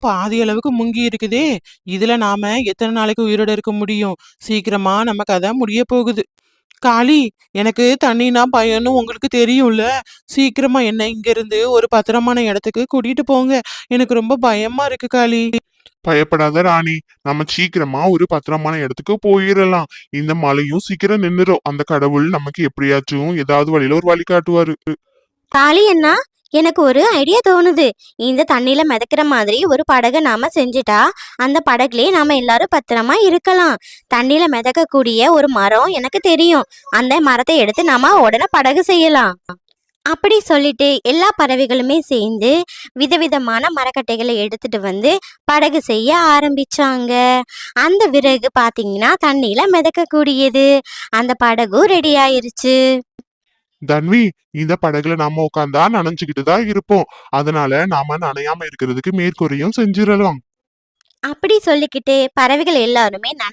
பாதி அளவுக்கு முங்கி இருக்குதே. இதுல நாம எத்தனை நாளைக்கு உயிரோட இருக்க முடியும்? சீக்கிரமா நம்ம கதை முடிய போகுது. காளி, எனக்கு தண்ணினா பயம்னு உங்களுக்கு தெரியும்ல. சீக்கிரமா என்ன இங்க இருந்து ஒரு பத்திரமான இடத்துக்கு கூட்டிட்டு போங்க. எனக்கு ரொம்ப பயமா இருக்கு காளி. பயப்படாத ராணி, நம்ம சீக்கிரமா ஒரு பத்திரமான இடத்துக்கு போயிடலாம். இந்த மழையும் சீக்கிரம் நின்னுரும். அந்த கடவுள் நமக்கு எப்படியாச்சும் ஏதாவது வழியில ஒரு வழி காட்டுவாரு. காளி அண்ணா, எனக்கு ஒரு ஐடியா தோணுது. இந்த தண்ணியில மிதக்கிற மாதிரி ஒரு படகை நாம செஞ்சுட்டா அந்த படகுலயே நாம எல்லாரும் பத்திரமா இருக்கலாம். தண்ணியில மிதக்கக்கூடிய ஒரு மரம் எனக்கு தெரியும். அந்த மரத்தை எடுத்து நாம உடனே படகு செய்யலாம். அப்படி சொல்லிட்டு எல்லா பறவைகளுமே சேர்ந்து விதவிதமான மரக்கட்டைகளை எடுத்துட்டு வந்து படகு செய்ய ஆரம்பிச்சாங்க. அந்த விறகு பாத்தீங்கன்னா தண்ணியில மிதக்கக்கூடியது. அந்த படகும் ரெடி ஆயிருச்சு. தன்வி, இந்த படகுல நாம உட்காந்தா நனைஞ்சுக்கிட்டு தான் இருப்போம். அதனால நாம நனையாம இருக்கிறதுக்கு மேற்கூரையும் செஞ்சிடலாம். அப்படி சொல்லிக்கிட்டு பறவைகள் எல்லாருமே